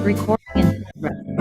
Recording in progress.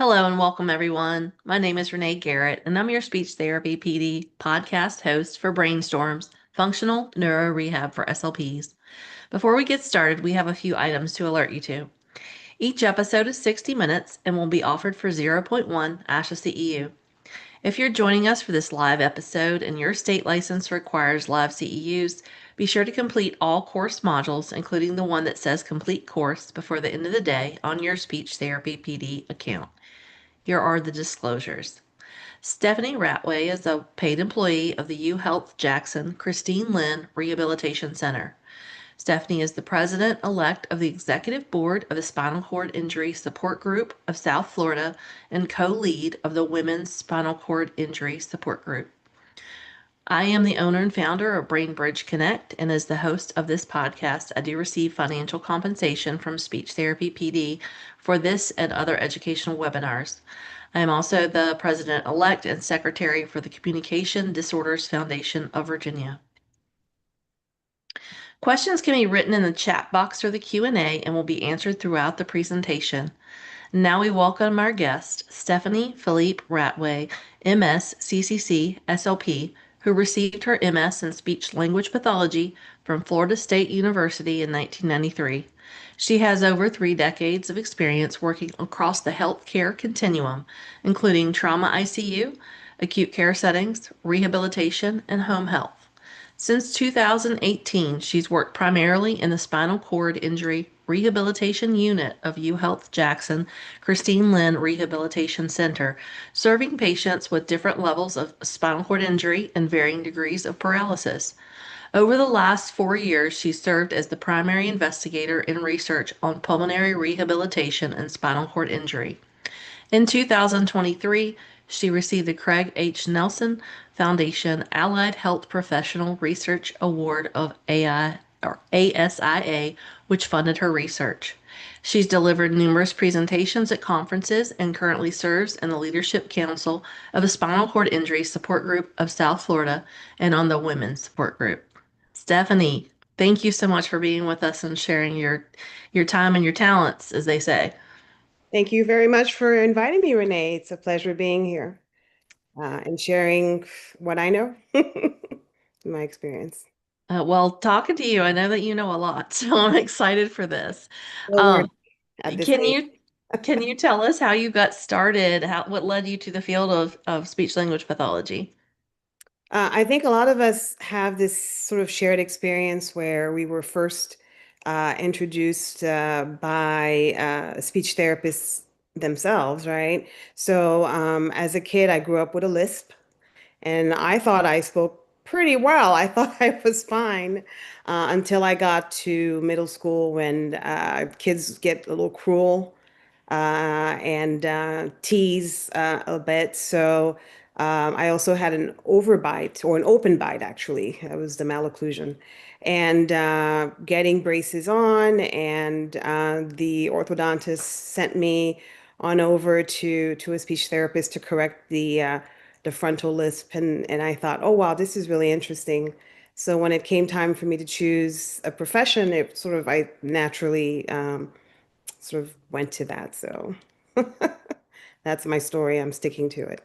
Hello and welcome, everyone. My name is Renee Garrett, and I'm your Speech Therapy PD podcast host for Brainstorms, Functional Neuro Rehab for SLPs. Before we get started, we have a few items to alert you to. Each episode is 60 minutes and will be offered for zero point 0.1 ASHA CEU. If you're joining us for this live episode and your state license requires live CEUs, be sure to complete all course modules, including the one that says complete course, before the end of the day on your Speech Therapy PD account. Here are the disclosures. Stephane Ratway is a paid employee of the UHealth Jackson Christine Lynn Rehabilitation Center. Stephanie is the president-elect of the executive board of the Spinal Cord Injury Support Group of South Florida and co-lead of the Women's Spinal Cord Injury Support Group. I am the owner and founder of Brain Bridge Connect, and as the host of this podcast, I do receive financial compensation from Speech Therapy PD for this and other educational webinars. I am also the president-elect and secretary for the Communication Disorders Foundation of Virginia. Questions can be written in the chat box or the Q&A and will be answered throughout the presentation. Now we welcome our guest, Stephane Philippe Ratway, MS, CCC, SLP, who received her MS in speech language pathology from Florida State University in 1993. She has over 3 decades of experience working across the healthcare continuum, including trauma ICU, acute care settings, rehabilitation, and home health. Since 2018, she's worked primarily in the Spinal Cord Injury Rehabilitation Unit of UHealth Jackson Christine Lynn Rehabilitation Center, serving patients with different levels of spinal cord injury and varying degrees of paralysis. Over the last 4 years, she served as the primary investigator in research on pulmonary rehabilitation and spinal cord injury. In 2023, she received the Craig H. Nelson Foundation Allied Health Professional Research Award of ASIA, which funded her research. She's delivered numerous presentations at conferences and currently serves in the Leadership Council of the Spinal Cord Injury Support Group of South Florida and on the Women's Support Group. Stephanie, thank you so much for being with us and sharing your time and your talents, as they say. Thank you very much for inviting me, Renee. It's a pleasure being here and sharing what I know, my experience. Well, talking to you, I know that you know a lot, so I'm excited for this. Still learning Um, at this can age. you tell us how you got started? What led you to the field of speech language pathology? I think a lot of us have this sort of shared experience where we were first introduced by speech therapists themselves, right? So as a kid, I grew up with a lisp. And I thought I spoke pretty well. I thought I was fine until I got to middle school when kids get a little cruel and tease a bit. So I also had an overbite or an open bite, actually. That was the malocclusion. And getting braces on, and the orthodontist sent me on over to a speech therapist to correct the frontal lisp. And I thought, oh, wow, this is really interesting. So when it came time for me to choose a profession, it sort of, I naturally sort of went to that. So that's my story. I'm sticking to it.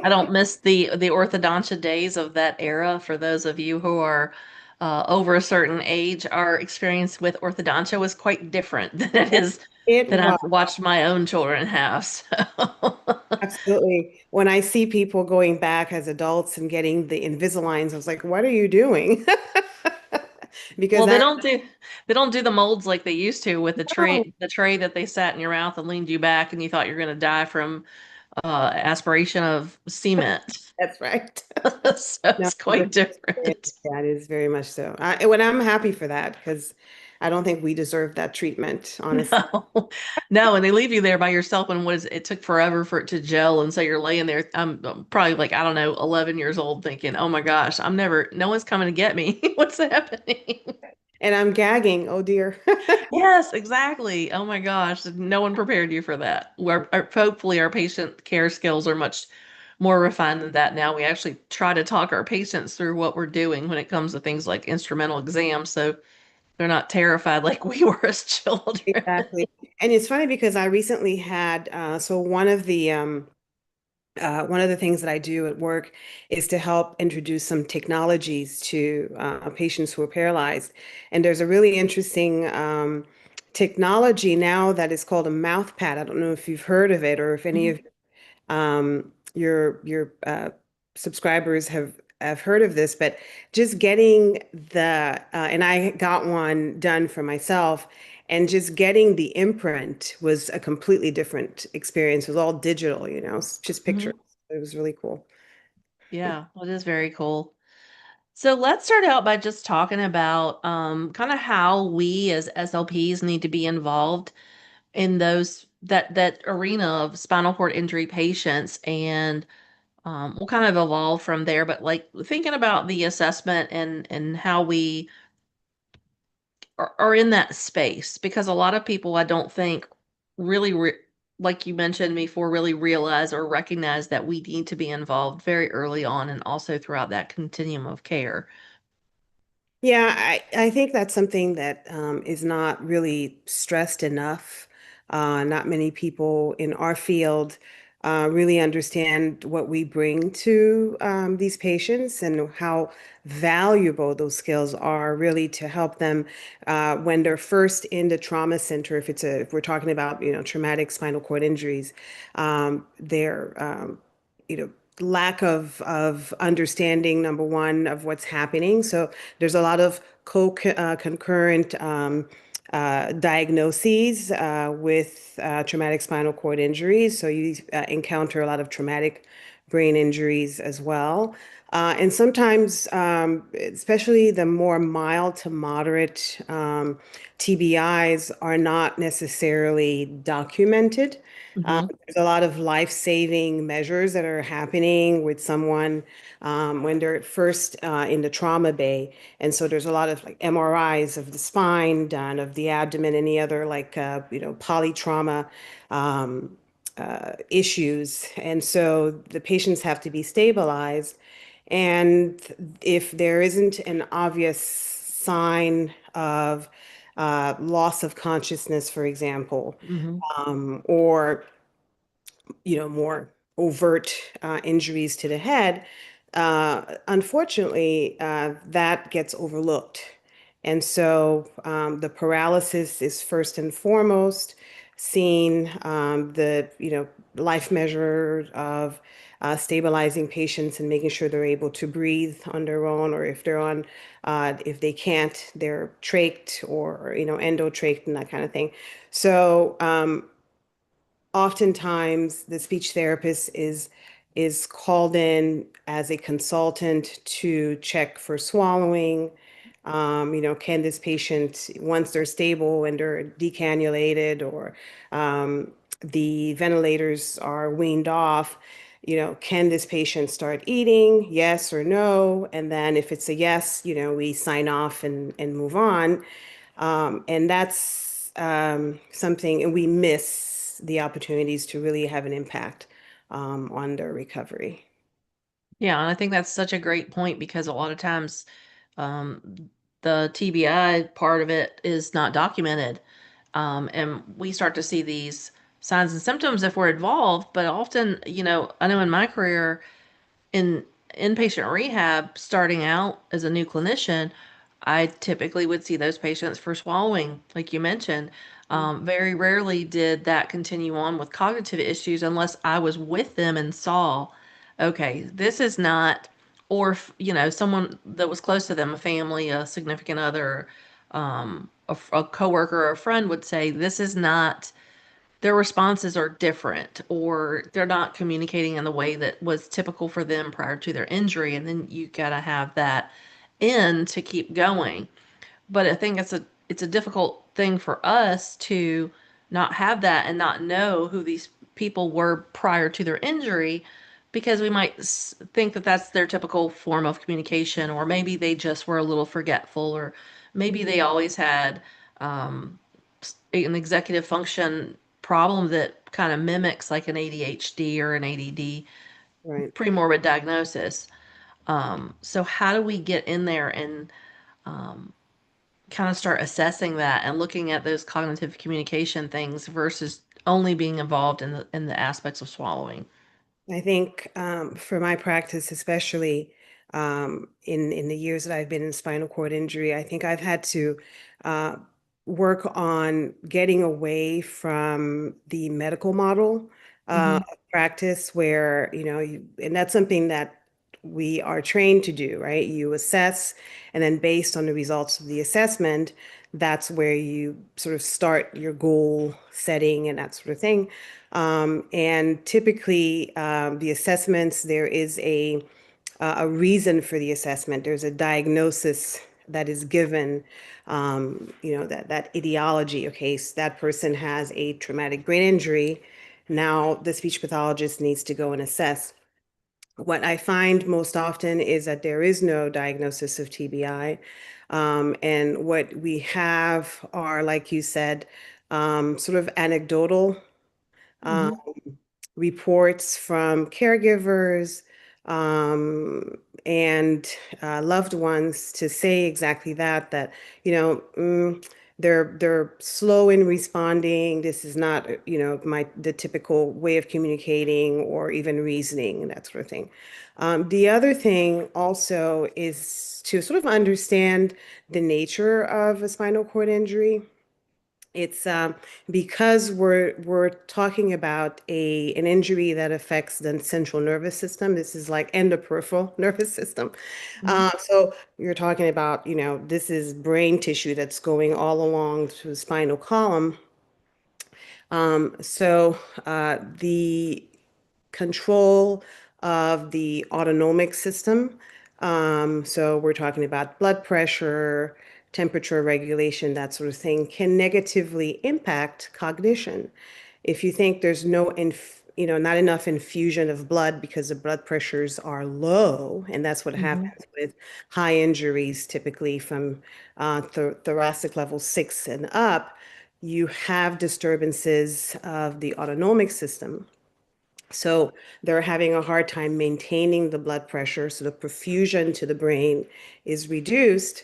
I don't miss the orthodontia days of that era. For those of you who are over a certain age, our experience with orthodontia was quite different than it is It that was. I've watched my own children have. So. Absolutely. When I see people going back as adults and getting the Invisaligns, I was like, what are you doing? Because Well, that, they don't do the molds like they used to with no, the tray that they sat in your mouth and leaned you back and you thought you're going to die from aspiration of cement. that's right. So No, it's quite different. that is very much so. When I'm happy for that because I don't think we deserve that treatment, honestly. No, no, and they leave you there by yourself and it took forever for it to gel. And so you're laying there. I'm probably like, I don't know, 11 years old thinking, oh my gosh, no one's coming to get me. What's happening? And I'm gagging. Oh dear. Yes, exactly. Oh my gosh, no one prepared you for that. Hopefully our patient care skills are much more refined than that now. We actually try to talk our patients through what we're doing when it comes to things like instrumental exams. So They're not terrified like we were as children. Exactly. And it's funny because I recently had so one of the things that I do at work is to help introduce some technologies to patients who are paralyzed. And there's a really interesting technology now that is called a mouth pad. I don't know if you've heard of it or if any of your subscribers have heard of this, but just getting and I got one done for myself, and just getting the imprint was a completely different experience. It was all digital, just pictures. Mhm. It was really cool. Yeah, well, it is very cool. So let's start out by just talking about kind of how we as SLPs need to be involved in that arena of spinal cord injury patients, and we'll kind of evolve from there. But like thinking about the assessment and how we are in that space, because a lot of people I don't think really like you mentioned before, really realize or recognize that we need to be involved very early on and also throughout that continuum of care. Yeah, I think that's something that is not really stressed enough. Not many people in our field really understand what we bring to these patients and how valuable those skills are really to help them when they're first in the trauma center. If we're talking about, traumatic spinal cord injuries, they're you know, lack of understanding, number one, of what's happening. So there's a lot of concurrent diagnoses with traumatic spinal cord injuries. So you encounter a lot of traumatic brain injuries as well. And sometimes, especially the more mild to moderate TBIs are not necessarily documented. Hmm. There's a lot of life-saving measures that are happening with someone when they're first in the trauma bay. And so there's a lot of like MRIs of the spine done, of the abdomen, any other like, polytrauma issues. And so the patients have to be stabilized. And if there isn't an obvious sign of loss of consciousness, for example, Hmm. or more overt injuries to the head, unfortunately, that gets overlooked. And so the paralysis is first and foremost seen, life measure of stabilizing patients and making sure they're able to breathe on their own, or if they can't, they're trached or, endotrached and that kind of thing. So oftentimes the speech therapist is called in as a consultant to check for swallowing. Can this patient, once they're stable and they're decannulated or the ventilators are weaned off, can this patient start eating? Yes or no? And then if it's a yes, we sign off and move on. And that's something, and we miss the opportunities to really have an impact on their recovery. Yeah, and I think that's such a great point because a lot of times um, the TBI part of it is not documented. And we start to see these signs and symptoms if we're involved. But often, I know in my career, in inpatient rehab, starting out as a new clinician, I typically would see those patients for swallowing, like you mentioned. Very rarely did that continue on with cognitive issues unless I was with them and saw, okay, this is not, or, someone that was close to them, a family, a significant other, a coworker or a friend would say, this is not, their responses are different, or they're not communicating in the way that was typical for them prior to their injury. And then you got to have that in to keep going. But I think it's a difficult thing for us to not have that and not know who these people were prior to their injury, because we might think that that's their typical form of communication, or maybe they just were a little forgetful, or maybe they always had um, an executive function problem that kind of mimics like an ADHD or an ADD Right. premorbid diagnosis. So how do we get in there and kind of start assessing that and looking at those cognitive communication things versus only being involved in the aspects of swallowing. I think for my practice, especially in the years that I've been in spinal cord injury, I think I've had to uh, work on getting away from the medical model Mm-hmm. of practice, where and that's something that we are trained to do, right? You assess, and then based on the results of the assessment, that's where you sort of start your goal setting and that sort of thing. And typically, the assessments, there is a reason for the assessment. There's a diagnosis that is given, that etiology. Okay, so that person has a traumatic brain injury. Now the speech pathologist needs to go and assess. What I find most often is that there is no diagnosis of TBI. And what we have are, like you said, sort of anecdotal um, Mm-hmm. reports from caregivers um, and loved ones to say exactly that they're slow in responding. This is not the typical way of communicating or even reasoning and that sort of thing. The other thing also is to sort of understand the nature of a spinal cord injury. It's because we're talking about an injury that affects the central nervous system. This is like endoperipheral nervous system. Mm-hmm. So you're talking about, this is brain tissue that's going all along to the spinal column. The control of the autonomic system. So we're talking about blood pressure, temperature regulation, that sort of thing, can negatively impact cognition. If you think there's not enough infusion of blood because the blood pressures are low, and that's what Mm-hmm. happens with high injuries, typically from thoracic level 6 and up, you have disturbances of the autonomic system. So they're having a hard time maintaining the blood pressure. So the perfusion to the brain is reduced,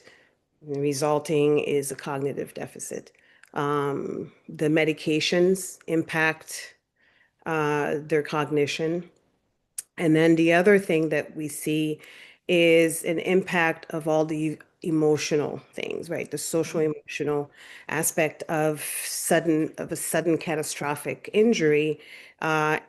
and resulting is a cognitive deficit. The medications impact their cognition. And then the other thing that we see is an impact of all the emotional things, right? The social emotional aspect of a sudden catastrophic injury uh,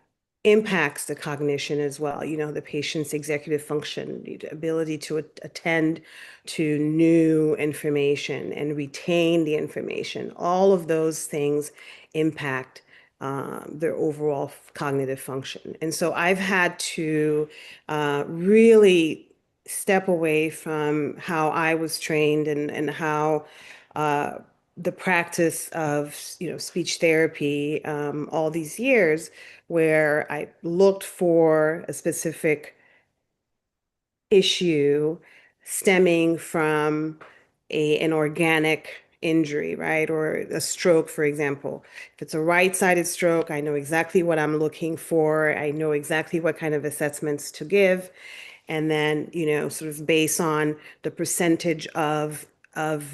impacts the cognition as well. The patient's executive function, the ability to attend to new information and retain the information. All of those things impact their overall cognitive function. And so I've had to really step away from how I was trained and how uh, the practice of speech therapy all these years, where I looked for a specific issue stemming from an organic injury, right? Or a stroke, for example. If it's a right-sided stroke, I know exactly what I'm looking for. I know exactly what kind of assessments to give. And then, sort of based on the percentage of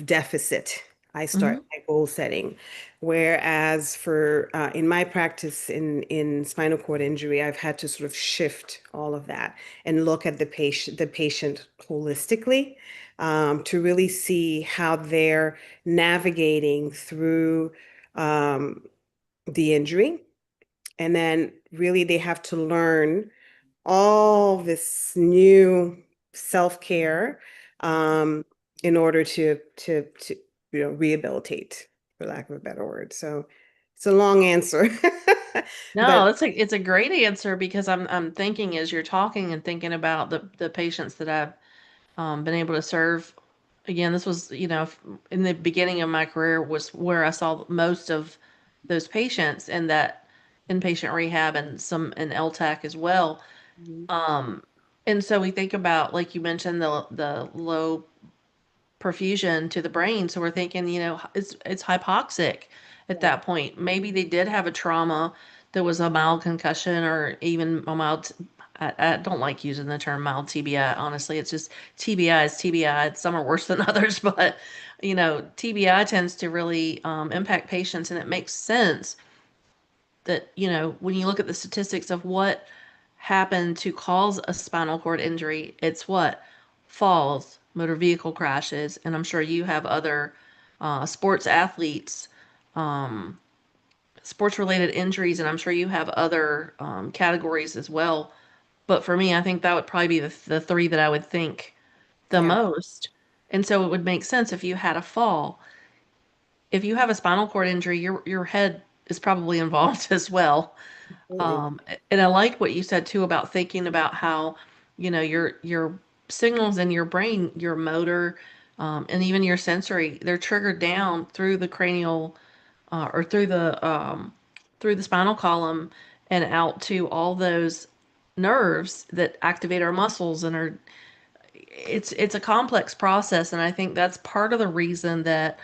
deficit, I start Mm-hmm. my goal setting. Whereas for in my practice in spinal cord injury, I've had to sort of shift all of that and look at the patient holistically, to really see how they're navigating through um, the injury. And then really they have to learn all this new self-care um, in order to rehabilitate, for lack of a better word. So it's a long answer, but No, it's a great answer because I'm thinking as you're talking and thinking about the patients that I've been able to serve. Again, this was, in the beginning of my career was where I saw most of those patients in that inpatient rehab and some in LTAC as well. Mhm. Um, and so we think about, like you mentioned, the low perfusion to the brain. So we're thinking, it's hypoxic at that point. Maybe they did have a trauma there was a mild concussion or even a mild, I don't like using the term mild TBI. Honestly, it's just TBI is TBI. Some are worse than others, but TBI tends to really impact patients, and it makes sense that, when you look at the statistics of what happened to cause a spinal cord injury, it's what? Falls, motor vehicle crashes, and I'm sure you have other sports athletes, sports related injuries, and I'm sure you have other categories as well. But for me, I think that would probably be the three that I would think the Yeah, most. And so it would make sense if you had a fall. If you have a spinal cord injury, your head is probably involved as well. absolutely. Um, and I like what you said too about thinking about how, your signals in your brain, your motor, and even your sensory, they're triggered down through the cranial, or through the spinal column and out to all those nerves that activate our muscles and are it's a complex process, and I think that's part of the reason that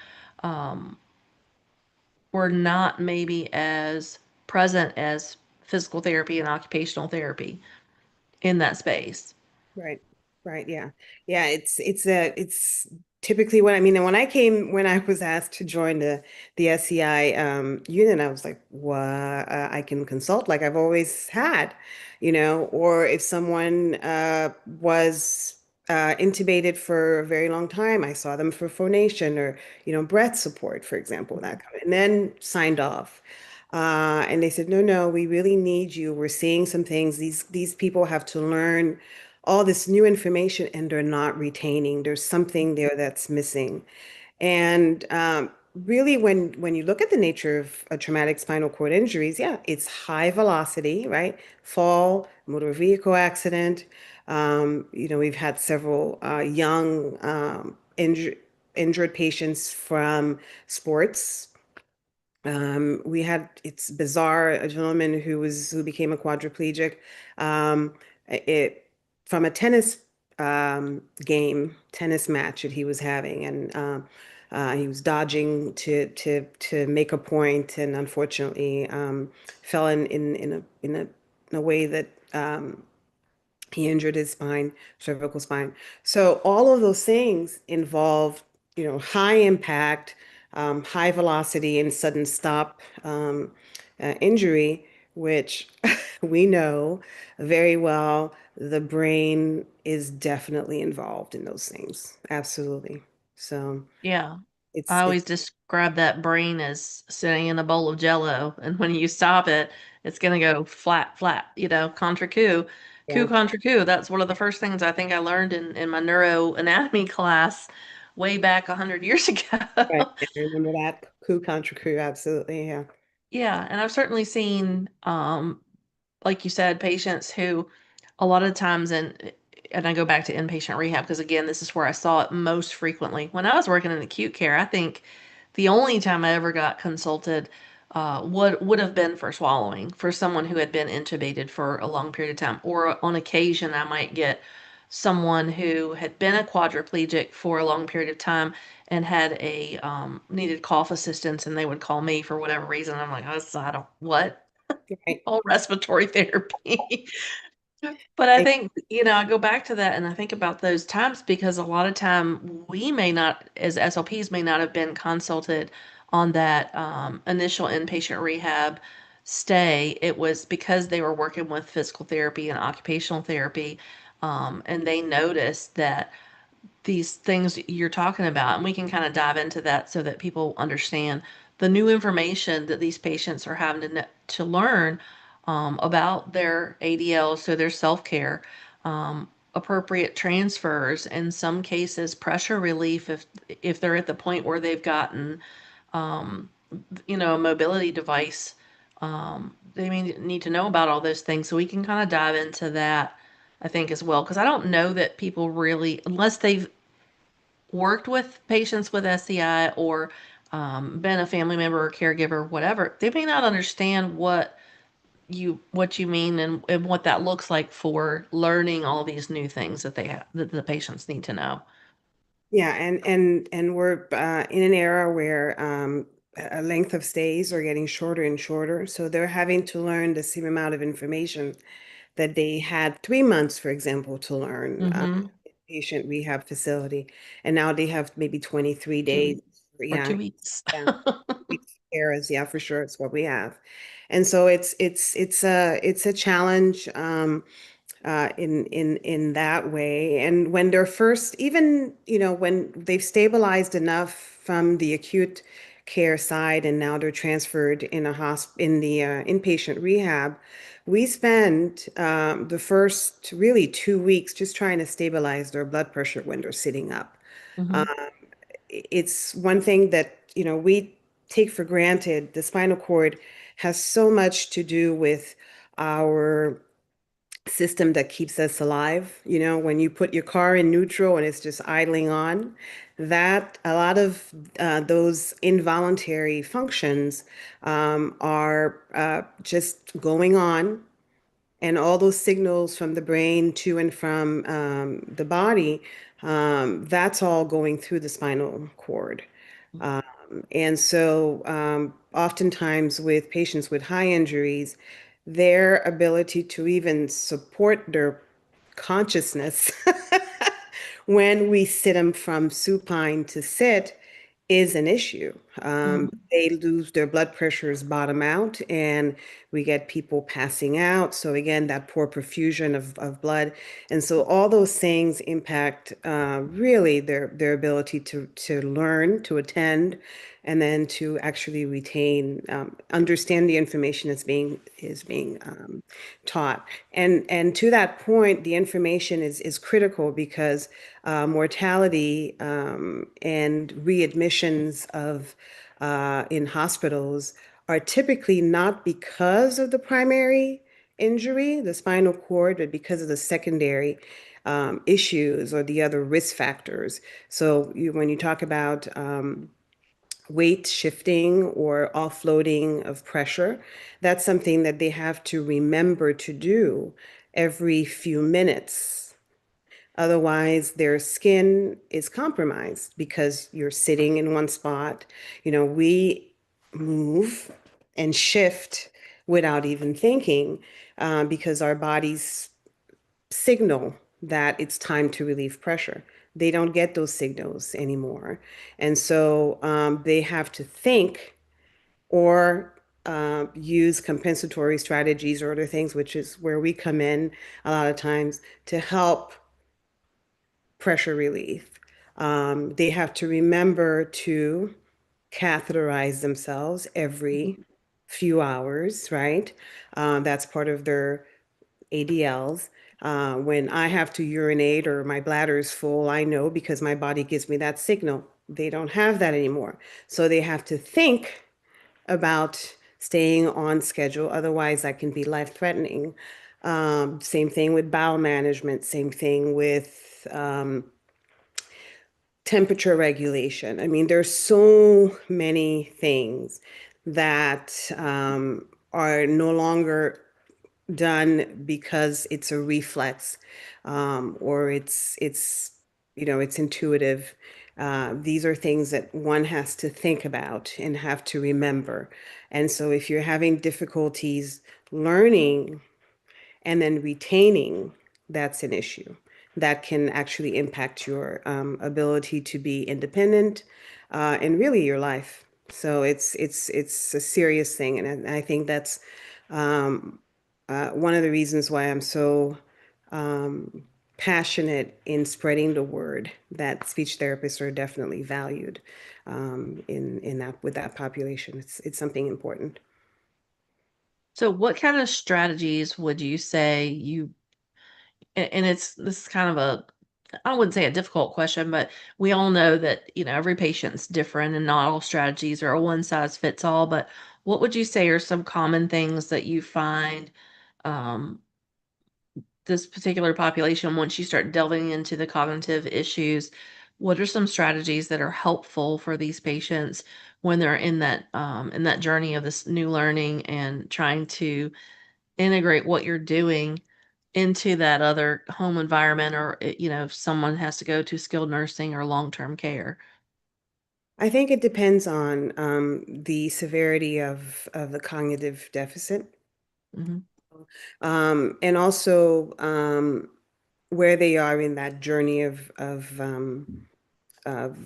we're not maybe as present as physical therapy and occupational therapy in that space. Right. Right. Yeah. Yeah. It's typically what I mean. And when I was asked to join the SEI unit, I was like, what? I can consult like I've always had, or if someone was intubated for a very long time, I saw them for phonation or, breath support, for example, and then signed off. And they said, no, no, we really need you. We're seeing some things. These people have to learn all this new information and they're not retaining. There's something there that's missing. And really, when you look at the nature of a traumatic spinal cord injuries, yeah, it's high velocity, right? Fall, motor vehicle accident. We've had several young injured patients from sports. It's bizarre, a gentleman who became a quadriplegic, it from a tennis match that he was having, and he was dodging to make a point, and unfortunately fell in a way that he injured his spine, cervical spine. So all of those things involve, high impact, high velocity, and sudden stop injury, which we know very well. The brain is definitely involved in those things. Absolutely. So Yeah. I it's always describe that brain as sitting in a bowl of jello, and when you stop it, it's going to go flat, flat, contra coup, coup yeah, contra coup. That's one of the first things I think I learned in my neuroanatomy class way back 100 years right. ago. I remember that coup contra coup. Absolutely. Yeah. Yeah, and I've certainly seen, like you said, patients who a lot of times, and I go back to inpatient rehab because again, this is where I saw it most frequently. When I was working in acute care, I think the only time I ever got consulted would have been for swallowing for someone who had been intubated for a long period of time, or on occasion I might get someone who had been a quadriplegic for a long period of time and had a needed cough assistance, and they would call me for whatever reason. I'm like, oh, I don't what Right. all respiratory therapy. But I think, I go back to that and I think about those times because a lot of time we may not, as SLPs, may not have been consulted on that initial inpatient rehab stay. It was because they were working with physical therapy and occupational therapy, and they noticed that these things you're talking about, and we can kind of dive into that so that people understand the new information that these patients are having to learn about their ADL, so their self-care, appropriate transfers, in some cases pressure relief if they're at the point where they've gotten a mobility device. They may need to know about all those things, so we can kind of dive into that, I think, as well, because I don't know that people really, unless they've worked with patients with SCI or been a family member or caregiver, whatever, they may not understand what you mean, and what that looks like for learning all these new things that they have that the patients need to know. Yeah, and we're in an era where length of stays are getting shorter and shorter. So they're having to learn the same amount of information that they had 3 months, for example, to learn Mm-hmm. patient rehab facility. And now they have maybe 23 2 days. weeks or Yeah, 2 weeks. yeah. Errors, yeah, for sure, it's what we have. And so it's a challenge in that way. And when they're first, even when they've stabilized enough from the acute care side, and now they're transferred in the inpatient rehab, we spend the first really 2 weeks just trying to stabilize their blood pressure when they're sitting up. Mm-hmm. It's one thing that we take for granted. The spinal cord has so much to do with our system that keeps us alive. When you put your car in neutral and it's just idling on, that a lot of those involuntary functions are just going on, and all those signals from the brain to and from the body, that's all going through the spinal cord. Um, and so, oftentimes with patients with high injuries, their ability to even support their consciousness when we sit them from supine to sit is an issue. Mm-hmm. They lose their blood pressures, bottom out, and we get people passing out. So again, that poor perfusion of blood. And so all those things impact really their ability to learn, to attend, and then to actually retain, understand the information that's being taught. And to that point, the information is critical because mortality and readmissions of in hospitals are typically not because of the primary injury, the spinal cord, but because of the secondary issues or the other risk factors. So when you talk about weight shifting or offloading of pressure, that's something that they have to remember to do every few minutes. Otherwise, their skin is compromised because you're sitting in one spot. We move and shift without even thinking because our bodies signal that it's time to relieve pressure. They don't get those signals anymore. And so they have to think or use compensatory strategies or other things, which is where we come in a lot of times to help pressure relief. They have to remember to catheterize themselves every few hours, right? That's part of their ADLs. When I have to urinate or my bladder is full, I know because my body gives me that signal. They don't have that anymore. So they have to think about staying on schedule. Otherwise, that can be life-threatening. Same thing with bowel management, same thing with temperature regulation. I mean, there's so many things that are no longer done because it's a reflex or it's intuitive. These are things that one has to think about and have to remember. And so if you're having difficulties learning and then retaining, that's an issue that can actually impact your ability to be independent and really your life. So it's a serious thing, and I think that's um, one of the reasons why I'm so um, passionate in spreading the word that speech therapists are definitely valued in that with that population. It's something important. So what kind of strategies would you say and this is kind of I wouldn't say a difficult question, but we all know that, every patient's different and not all strategies are a one size fits all. But what would you say are some common things that you find um, this particular population, once you start delving into the cognitive issues, what are some strategies that are helpful for these patients when they're in that journey of this new learning and trying to integrate what you're doing into that other home environment, or if someone has to go to skilled nursing or long-term care? I think it depends on the severity of the cognitive deficit, Hmm. and also where they are in that journey of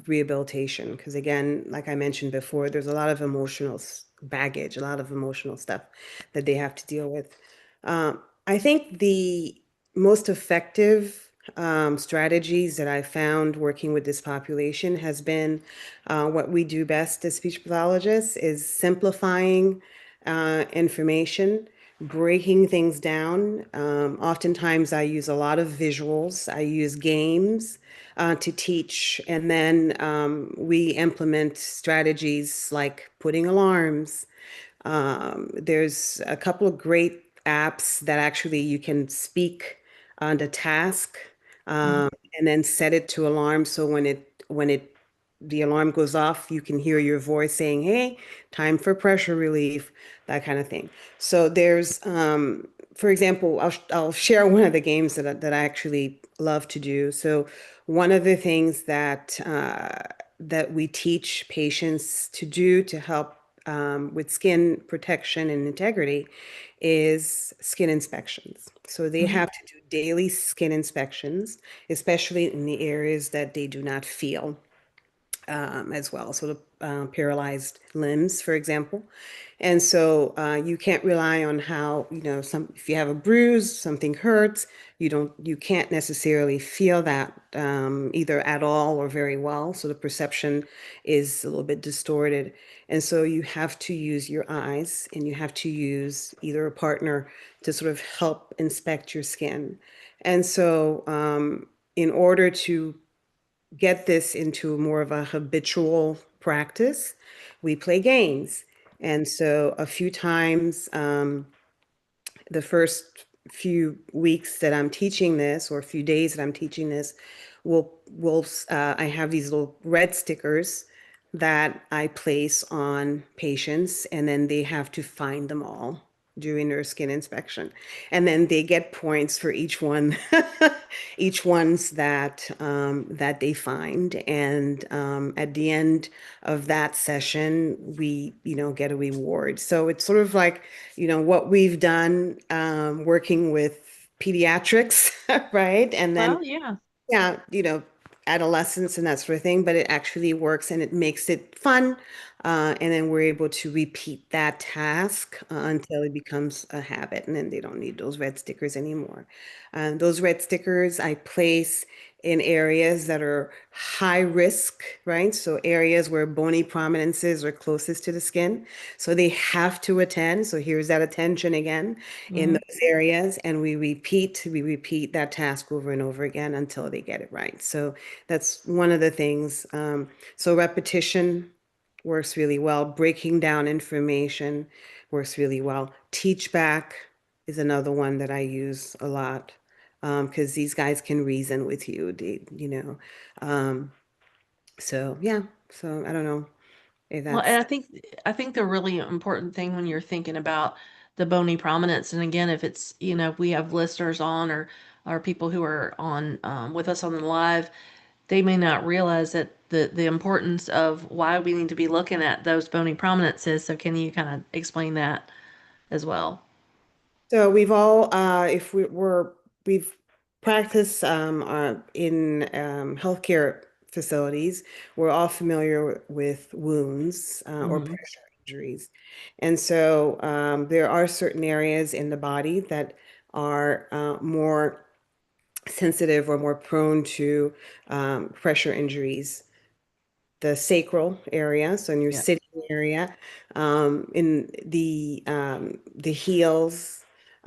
rehabilitation. Because again, like I mentioned before, there's a lot of emotional baggage, a lot of emotional stuff that they have to deal with. I think the most effective strategies that I found working with this population has been what we do best as speech pathologists is simplifying information, breaking things down. Oftentimes, I use a lot of visuals. I use games to teach, and then we implement strategies like putting alarms. There's a couple of great apps that actually you can speak on the task Hmm. um, and then set it to alarm. So when it the alarm goes off, you can hear your voice saying, "Hey, time for pressure relief," that kind of thing. So for example, I'll share one of the games that I actually love to do. So one of the things that we teach patients to do to help with skin protection and integrity is skin inspections. So they Hmm. have to do daily skin inspections, especially in the areas that they do not feel as well. So the paralyzed limbs, for example. And so you can't rely on how, if you have a bruise, something hurts, you can't necessarily feel that either at all or very well. So the perception is a little bit distorted. And so you have to use your eyes and you have to use either a partner to sort of help inspect your skin. And so in order to get this into more of a habitual practice, we play games. And so a few times, the first few weeks that I'm teaching this, or a few days that I'm teaching this, I have these little red stickers that I place on patients, and then they have to find them all during their skin inspection. And then they get points for each one, each ones that they find. And at the end of that session, we, get a reward. So it's sort of like, what we've done working with pediatrics, right? And then Well, yeah. yeah, adolescence and that sort of thing, but it actually works and it makes it fun. And then we're able to repeat that task until it becomes a habit, and then they don't need those red stickers anymore. Those red stickers I place in areas that are high risk, right? So areas where bony prominences are closest to the skin. So they have to attend. So here's that attention again in Hmm. those areas, and we repeat that task over and over again until they get it right. So that's one of the things. So repetition works really well. Breaking down information works really well. Teach back is another one that I use a lot because these guys can reason with you. Um, so yeah. So I don't know if Well, and that's. I think the really important thing when you're thinking about the bony prominence, and again, if it's, if we have listeners on or people who are on with us on the live, they may not realize that the importance of why we need to be looking at those bony prominences. So can you kind of explain that as well? So we've all, if we've practiced in healthcare facilities, we're all familiar with wounds or Hmm. pressure injuries. And so there are certain areas in the body that are more sensitive or more prone to pressure injuries, the sacral area, so in your Yeah. sitting area, in the heels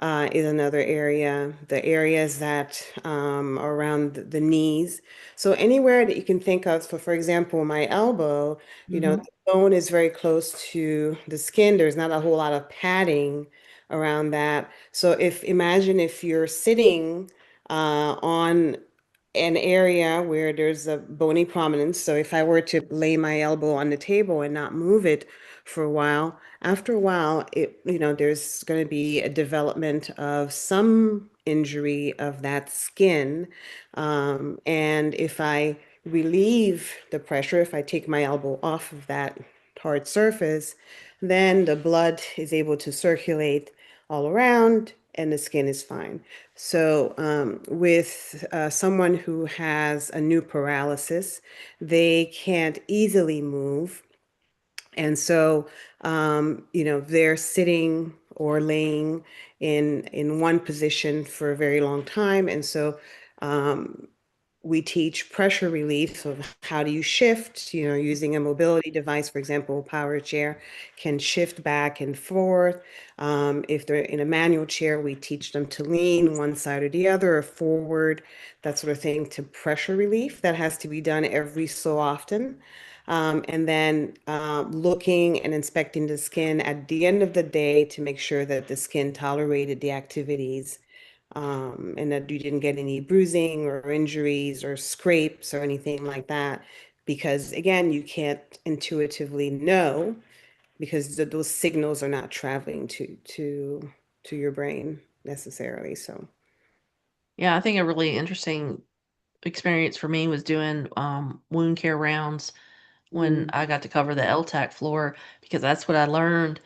is another area, the areas that are around the knees. So anywhere that you can think of. So for example, my elbow, Hmm. the bone is very close to the skin. There's not a whole lot of padding around that. So imagine if you're sitting on an area where there's a bony prominence. So if I were to lay my elbow on the table and not move it for a while, after a while, there's going to be a development of some injury of that skin. And if I relieve the pressure, if I take my elbow off of that hard surface, then the blood is able to circulate all around and the skin is fine. So with someone who has a new paralysis, they can't easily move. And so, they're sitting or laying in one position for a very long time. And so, um, we teach pressure relief. So how do you shift, using a mobility device, for example, a power chair can shift back and forth. If they're in a manual chair, we teach them to lean one side or the other or forward, that sort of thing, to pressure relief. That has to be done every so often. And then looking and inspecting the skin at the end of the day to make sure that the skin tolerated the activities, and that you didn't get any bruising or injuries or scrapes or anything like that. Because again, you can't intuitively know because those signals are not traveling to your brain necessarily. So, Yeah, I think a really interesting experience for me was doing wound care rounds when mm, I got to cover the LTAC floor because that's what I learned.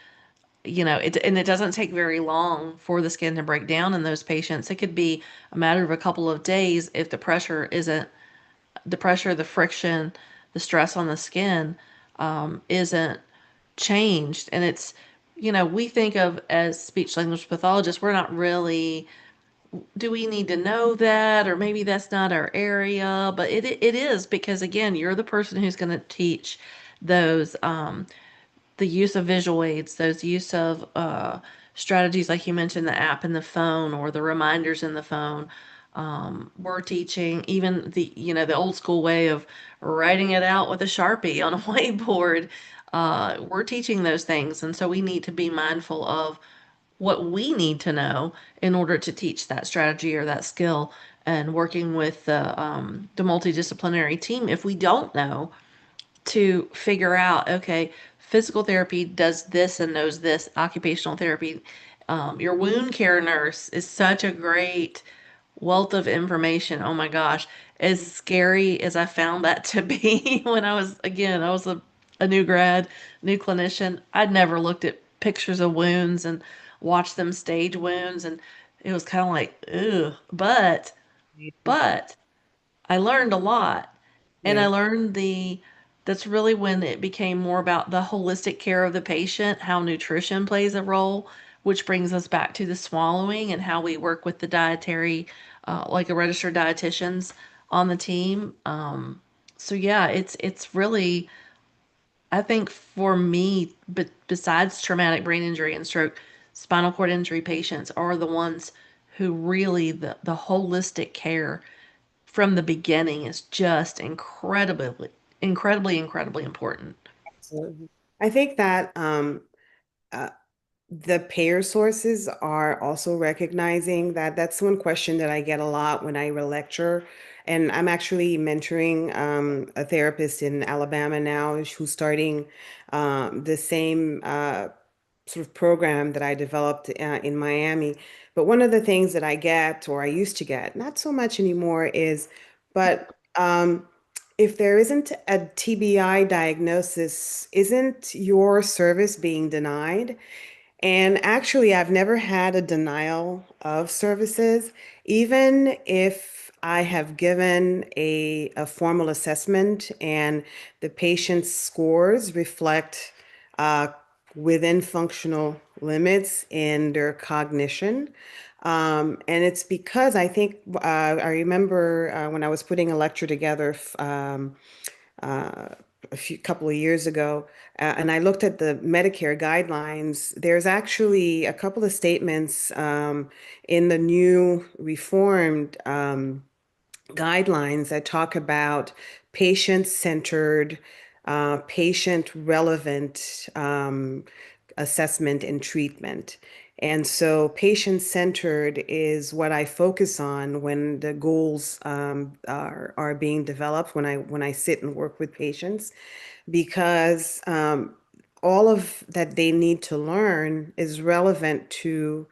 And it doesn't take very long for the skin to break down in those patients. It could be a matter of a couple of days if the pressure, the friction, the stress on the skin isn't changed. And we think of as speech language pathologists, we're not really, do we need to know that? Or maybe that's not our area, but it is because, again, you're the person who's going to teach those the use of visual aids, those use of strategies like you mentioned, the app in the phone or the reminders in the phone. We're teaching even the old school way of writing it out with a Sharpie on a whiteboard. We're teaching those things, and so we need to be mindful of what we need to know in order to teach that strategy or that skill. And working with the multidisciplinary team, if we don't know, to figure out, okay, physical therapy does this and knows this, occupational therapy. Your wound care nurse is such a great wealth of information. Oh my gosh. As scary as I found that to be when I was a new grad, new clinician. I'd never looked at pictures of wounds and watched them stage wounds. And it was kind of like, ugh. But I learned a lot. And I yeah. learned that's really when it became more about the holistic care of the patient, how nutrition plays a role, which brings us back to the swallowing and how we work with the dietary, like a registered dietitians on the team. So yeah, it's really, I think for me, but besides traumatic brain injury and stroke, spinal cord injury patients are the ones who really the holistic care from the beginning is just incredibly important. Absolutely. I think that uh, the payer sources are also recognizing that. That's one question that I get a lot when I lecture. And I'm actually mentoring a therapist in Alabama now who's starting the same sort of program that I developed in Miami. But one of the things that I get, or I used to get, not so much anymore, is, but if there isn't a TBI diagnosis, isn't your service being denied? And actually, I've never had a denial of services, even if I have given a formal assessment and the patient's scores reflect uh, within functional limits in their cognition. And it's because I think I remember when I was putting a lecture together uh, a few couple of years ago, and I looked at the Medicare guidelines. There's actually a couple of statements in the new reformed guidelines that talk about patient-centered, patient-relevant assessment and treatment. And so patient-centered is what I focus on when the goals are being developed, when I sit and work with patients, because all of that they need to learn is relevant to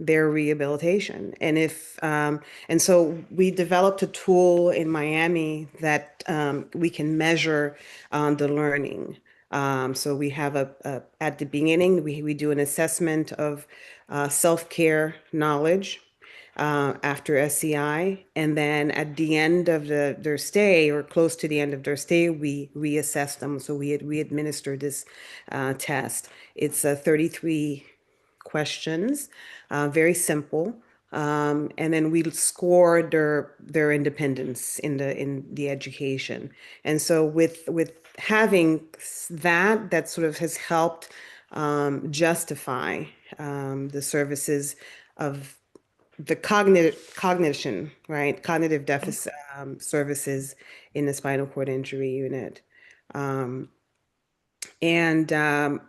their rehabilitation. And so we developed a tool in Miami that we can measure the learning. So we have at the beginning, we do an assessment of self-care knowledge after SCI. And then at the end of their stay or close to the end of their stay, we reassess them. So we administer this test. It's 33 questions, very simple. And then we score their independence in the education. And so with having that sort of has helped justify the services of the cognition, right? Cognitive deficit services in the spinal cord injury unit. Um, and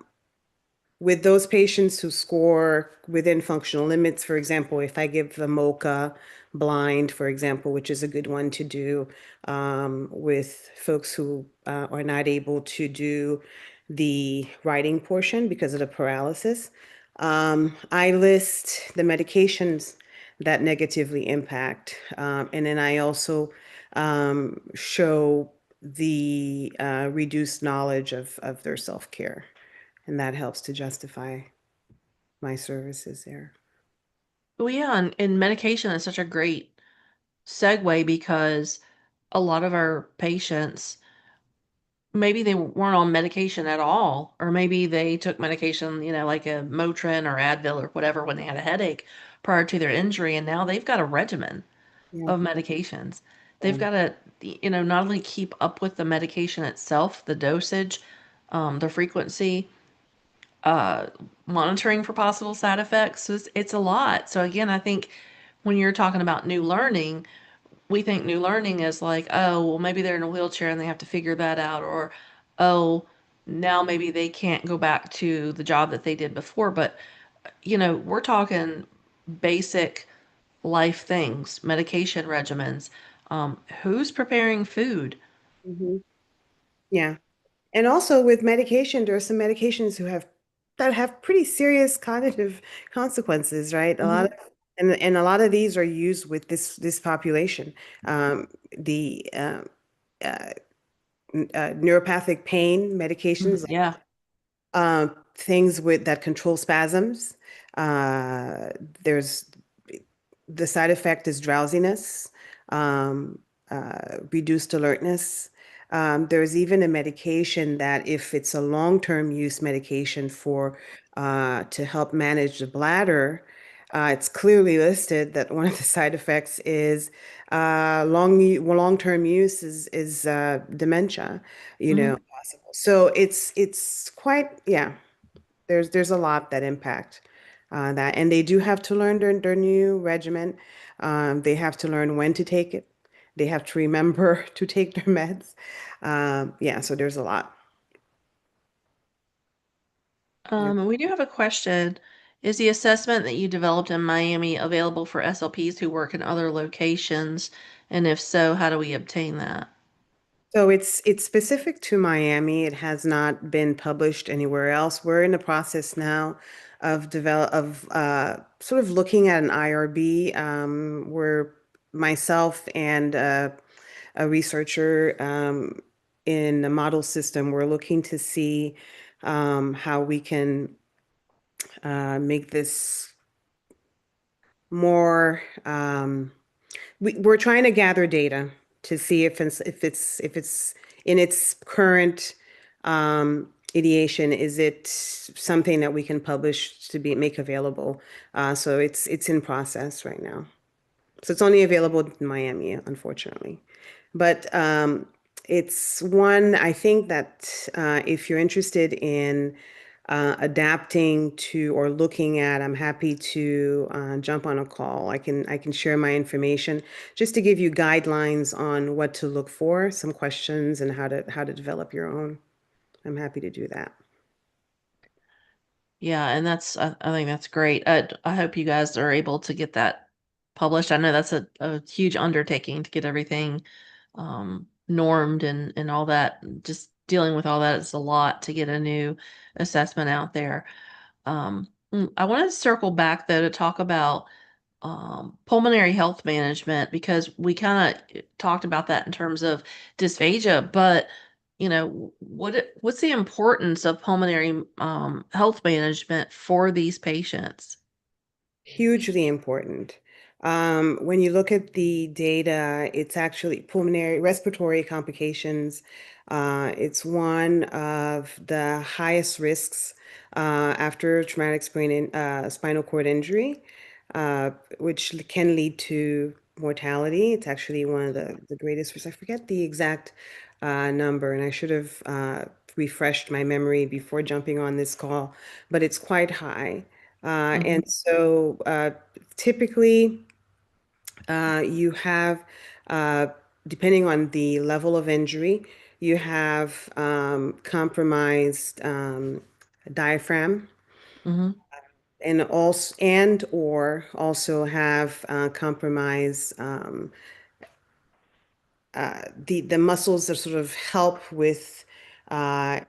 with those patients who score within functional limits, for example, if I give the MOCA blind, for example, which is a good one to do with folks who are not able to do the writing portion because of the paralysis, I list the medications that negatively impact. And then I also show the reduced knowledge of their self-care. And that helps to justify my services there. Well, yeah, and medication is such a great segue because a lot of our patients, maybe they weren't on medication at all, or maybe they took medication, like a Motrin or Advil or whatever when they had a headache prior to their injury, and now they've got a regimen Yeah. of medications. They've Um, got to, not only keep up with the medication itself, the dosage, the frequency, uh, monitoring for possible side effects. So it's a lot. So again, I think when you're talking about new learning, we think new learning is like, oh, well, maybe they're in a wheelchair and they have to figure that out, or oh, now maybe they can't go back to the job that they did before. But, we're talking basic life things, medication regimens. Who's preparing food? mhm. Yeah. And also with medication, there are some medications that have pretty serious cognitive consequences, right? A lot Hmm. of and a lot of these are used with this population. The uh, neuropathic pain medications, Yeah. things with that control spasms. Uh, there's the side effect is drowsiness, um, reduced alertness. There's even a medication that, if it's a long-term use medication for to help manage the bladder, it's clearly listed that one of the side effects is long-term use is dementia, Hmm. possible. So it's quite, yeah. There's a lot that impact that, and they do have to learn their new regimen. They have to learn when to take it. They have to remember to take their meds. Yeah, so there's a lot. Yeah. And we do have a question. Is the assessment that you developed in Miami available for SLPs who work in other locations? And if so, how do we obtain that? So it's specific to Miami. It has not been published anywhere else. We're in the process now of sort of looking at an IRB, where myself and a researcher in the model system, we're looking to see how we can make this more. We're trying to gather data to see if it's in its current ideation, is it something that we can publish to be make available? So it's in process right now. So it's only available in Miami, unfortunately. But it's one I think that if you're interested in adapting to or looking at, I'm happy to jump on a call. I can share my information just to give you guidelines on what to look for, some questions, and how to develop your own. I'm happy to do that. Yeah, and I think that's great. I hope you guys are able to get that published. I know that's a huge undertaking to get everything normed and all that. Just dealing with all that is a lot to get a new assessment out there. I want to circle back though to talk about pulmonary health management because we kind of talked about that in terms of dysphagia, but what's the importance of pulmonary health management for these patients? Hugely important. When you look at the data, it's actually pulmonary respiratory complications. It's one of the highest risks after traumatic spinal cord injury, uh, which can lead to mortality. It's actually one of the greatest risks. I forget the exact number, and I should have refreshed my memory before jumping on this call, but it's quite high. And Hmm. so typically you have, uh, depending on the level of injury, you have compromised diaphragm Hmm. and or also have compromised the muscles that sort of help with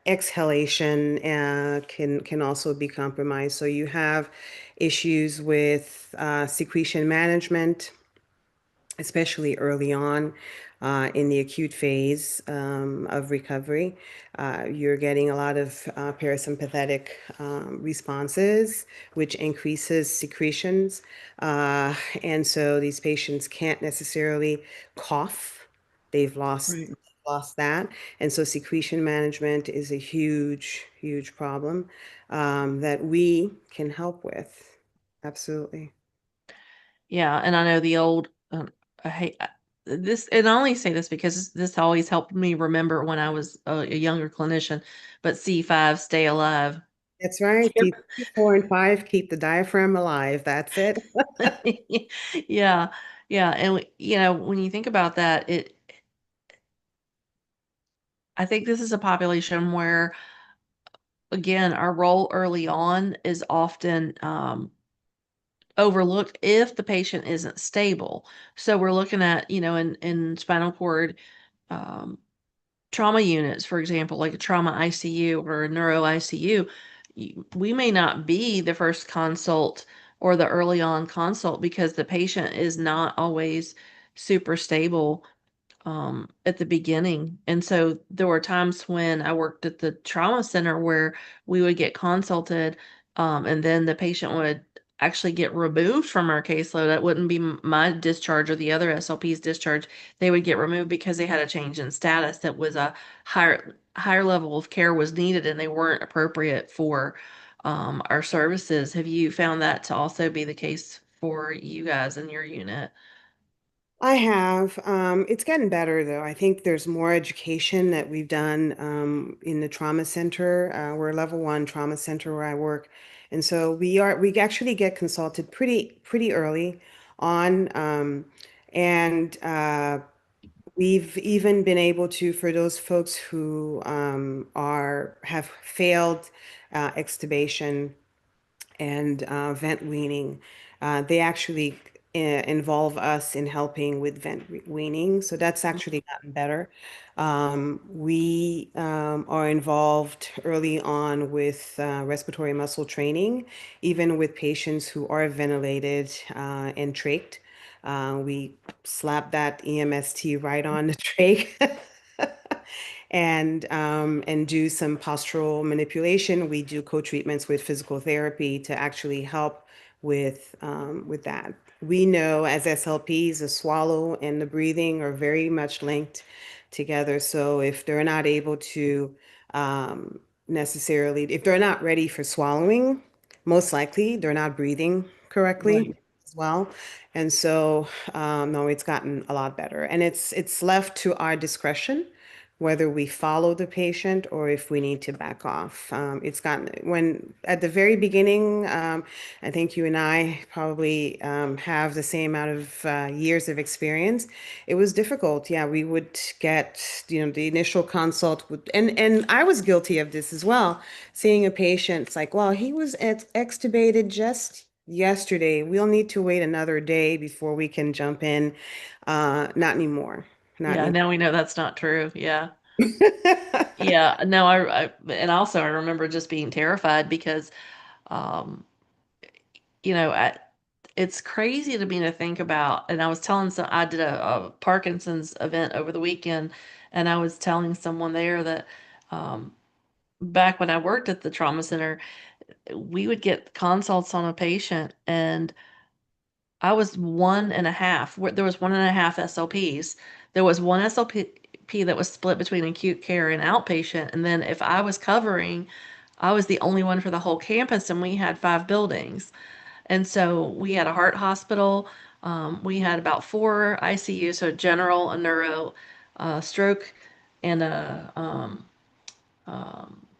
exhalation can also be compromised. So you have issues with secretion management, especially early on in the acute phase of recovery. You're getting a lot of parasympathetic responses, which increases secretions. Uh, and so these patients can't necessarily cough. They've Right. lost that. And so secretion management is a huge, huge problem that we can help with. Absolutely. Yeah, and I know the old. I hate this, and I only say this because this always helped me remember when I was a younger clinician. But C5, stay alive. That's right. C2, 4, and 5 keep the diaphragm alive. That's it. Yeah, yeah, and when you think about that, I think this is a population where, again, our role early on is often overlooked if the patient isn't stable. So we're looking at, in spinal cord um, trauma units, for example, like a trauma ICU or a neuro ICU, we may not be the first consult or the early on consult because the patient is not always super stable at the beginning. And so there were times when I worked at the trauma center where we would get consulted, and then the patient would actually get removed from our caseload. That wouldn't be my discharge or the other SLP's discharge. They would get removed because they had a change in status that was a higher level of care was needed and they weren't appropriate for our services. Have you found that to also be the case for you guys in your unit? I have. It's getting better though. I think there's more education that we've done in the trauma center. We're a level one trauma center where I work. And so we actually get consulted pretty early on. And we've even been able to, for those folks who have failed extubation and vent weaning. They actually involve us in helping with weaning, so that's actually gotten better. We are involved early on with respiratory muscle training, even with patients who are ventilated and trached. We slap that EMST right on the trach. And do some postural manipulation. We do co-treatments with physical therapy to actually help with that. We know as SLPs, the swallow and the breathing are very much linked together. So if they're not able to necessarily, if they're not ready for swallowing, most likely they're not breathing correctly Right. as well. And so, no, it's gotten a lot better, and it's left to our discretion whether we follow the patient or if we need to back off. It's gotten when at the very beginning, I think you and I probably have the same amount of years of experience. It was difficult. Yeah, we would get, the initial consult would, and I was guilty of this as well. Seeing a patient, it's like, well, he was extubated just yesterday. We'll need to wait another day before we can jump in. Not anymore. Not Yeah, anymore. now we know that's not true. Yeah. Yeah, no, and also I remember just being terrified because, um, it's crazy to me to think about. And I was telling some, I did a Parkinson's event over the weekend, and I was telling someone there that um, back when I worked at the trauma center, we would get consults on a patient, and I was one and a half. There was one and a half SLPs. There was one SLP that was split between acute care and outpatient. And then if I was covering, I was the only one for the whole campus, and we had 5 buildings. And so we had a heart hospital. We had about 4 ICU, so general, a neuro, stroke, and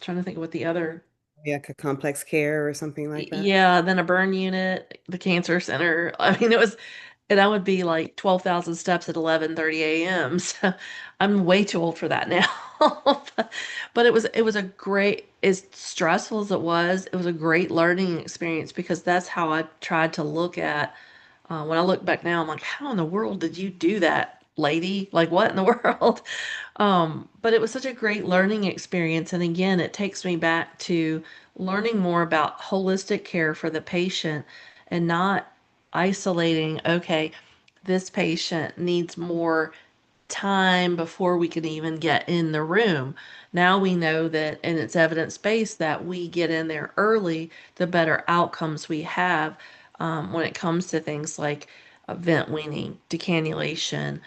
trying to think of what the other. Like a complex care or something like that. Yeah, then a burn unit, the cancer center. I mean, and I would be like 12,000 steps at 11:30 a.m. So I'm way too old for that now. But it was a great, as stressful as it was a great learning experience because that's how I tried to look at when I look back now, I'm like, how in the world did you do that, lady? Like, what in the world? But it was such a great learning experience. And again, it takes me back to learning more about holistic care for the patient and not isolating, okay, this patient needs more time before we can even get in the room. Now we know that, and it's evidence-based that we get in there early, the better outcomes we have when it comes to things like vent weaning, decannulation,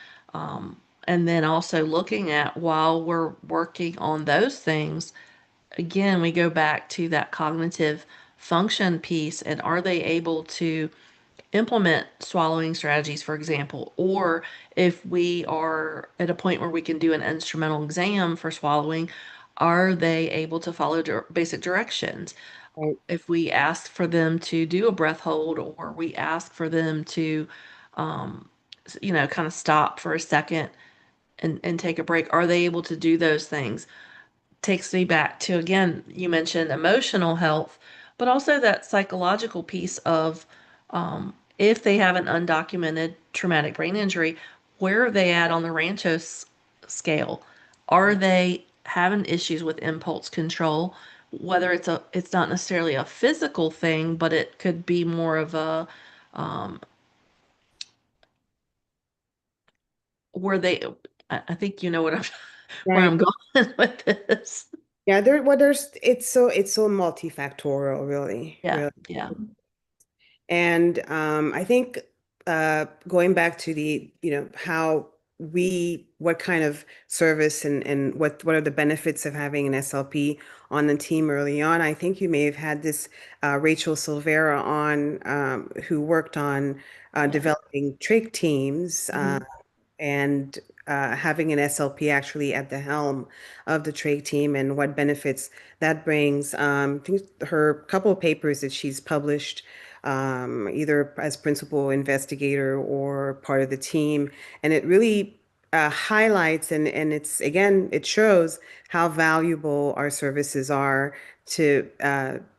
and then also looking at while we're working on those things, again, we go back to that cognitive function piece and are they able to implement swallowing strategies, for example, or if we are at a point where we can do an instrumental exam for swallowing, are they able to follow basic directions? Right. If we ask for them to do a breath hold or we ask for them to, kind of stop for a second and take a break, are they able to do those things? Takes me back to, again, you mentioned emotional health, but also that psychological piece of if they have an undocumented traumatic brain injury, where are they at on the Rancho scale? Are they having issues with impulse control? Whether it's not necessarily a physical thing, but it could be more of a um, where they. I think you know what I'm where I'm Right. going with this. Yeah, there's it's so multifactorial, really, Yeah, really. yeah, And I think going back to the, how what kind of service and what are the benefits of having an SLP on the team early on. I think you may have had this Rachel Silvera on, who worked on yeah. developing trach teams. Mhm. And having an SLP actually at the helm of the trach team and what benefits that brings. I think her couple of papers that she's published, either as principal investigator or part of the team, and it really highlights and it's again it shows how valuable our services are to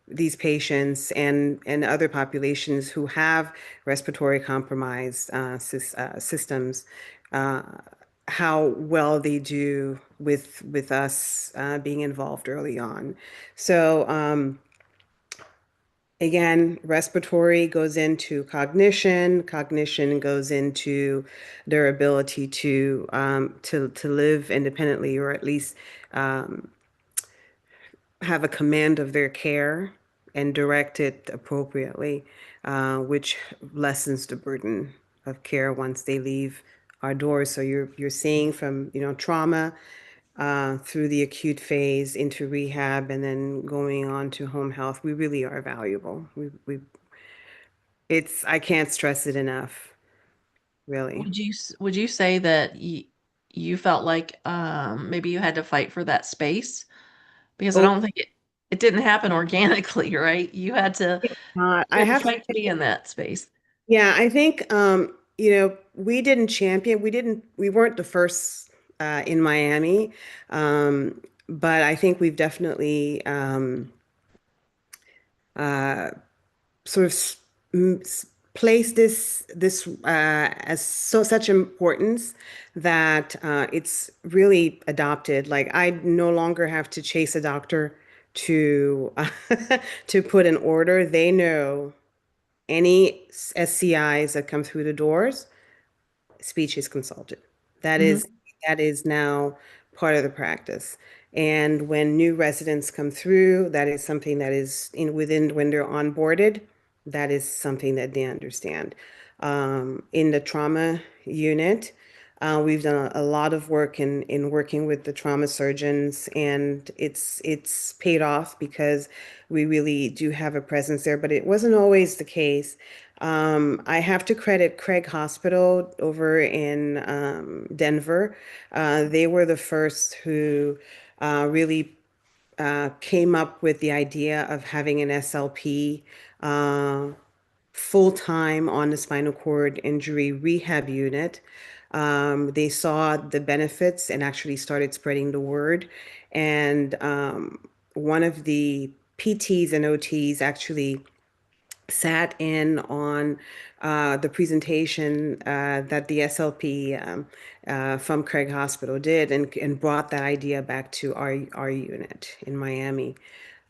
these patients and other populations who have respiratory compromised systems, uh, how well they do with us being involved early on. So again, respiratory goes into cognition. Cognition goes into their ability to live independently, or at least um, have a command of their care and direct it appropriately, which lessens the burden of care once they leave our doors. So you're seeing from, trauma through the acute phase into rehab and then going on to home health. We really are valuable. I can't stress it enough, really. Would you say that you felt like maybe you had to fight for that space? Because I Oh, don't think it didn't happen organically, right? I You had to have to fight to be in that space. Yeah, I think we didn't champion. We weren't the first in Miami, but I think we've definitely uh, sort of placed this as such importance that it's really adopted. Like I no longer have to chase a doctor to to put an order. They know any SCIs that come through the doors, speech is consulted. That Hmm. is that is now part of the practice. And when new residents come through, that is something that is in within when they're onboarded, that is something that they understand. In the trauma unit, we've done a lot of work in working with the trauma surgeons, and it's paid off because we really do have a presence there, but it wasn't always the case. I have to credit Craig Hospital over in Denver. They were the first who really came up with the idea of having an SLP full time on the spinal cord injury rehab unit. They saw the benefits and actually started spreading the word. And one of the PTs and OTs actually sat in on the presentation that the SLP from Craig Hospital did and brought that idea back to our unit in Miami.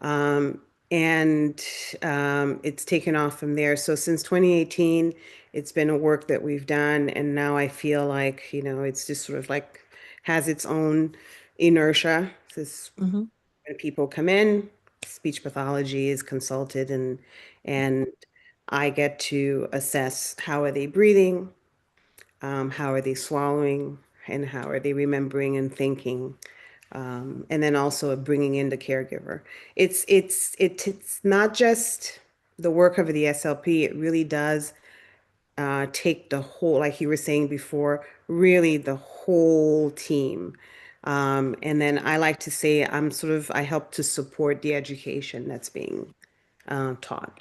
Um, and it's taken off from there. So since 2018, it's been a work that we've done. And now I feel like, it's just sort of like has its own inertia. This Hmm. when people come in, speech pathology is consulted and I get to assess how are they breathing, how are they swallowing, and how are they remembering and thinking. And then also bringing in the caregiver. It's not just the work of the SLP. It really does take the whole, like you were saying before, really the whole team. And then I like to say I help to support the education that's being taught.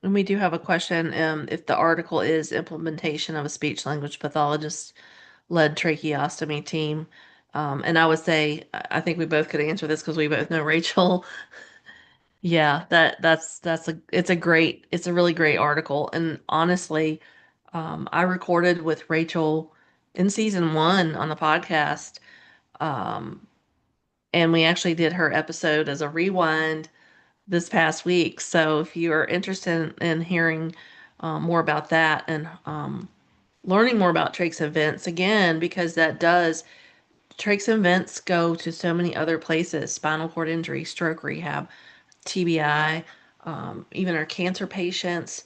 And we do have a question, if the article is implementation of a speech language pathologist led tracheostomy team. And I would say, I think we both could answer this because we both know Rachel. Yeah, it's a really great article. And honestly, I recorded with Rachel in season one on the podcast. Um, and we actually did her episode as a rewind this past week. So if you are interested in hearing more about that and learning more about trachs and vents, again, because trachs and vents go to so many other places: spinal cord injury, stroke rehab, TBI, even our cancer patients,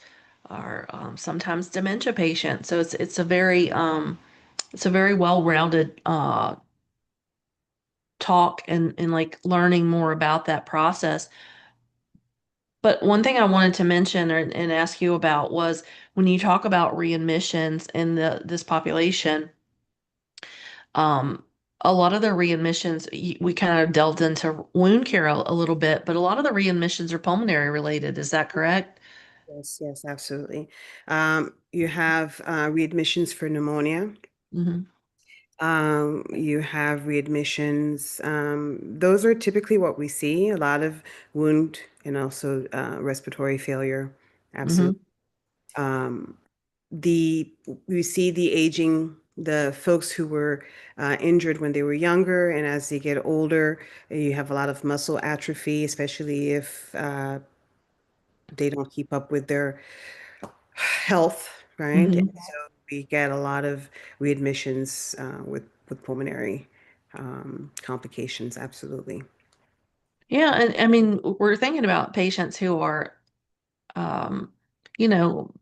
our sometimes dementia patients. So it's a very well-rounded talk and like learning more about that process. But one thing I wanted to mention and ask you about was when you talk about readmissions in this population, um, a lot of the readmissions, we kind of delved into wound care a little bit, but a lot of the readmissions are pulmonary related. Is that correct? Yes, yes, absolutely. You have readmissions for pneumonia. Hmm. You have readmissions. Those are typically what we see, a lot of wound and also respiratory failure. Hmm. Absolutely. Um, the we see the aging, the folks who were injured when they were younger, and as they get older, you have a lot of muscle atrophy, especially if they don't keep up with their health, right? And Hmm. so we get a lot of readmissions with pulmonary complications. Absolutely. Yeah, and I mean, we're thinking about patients who are, um, you know,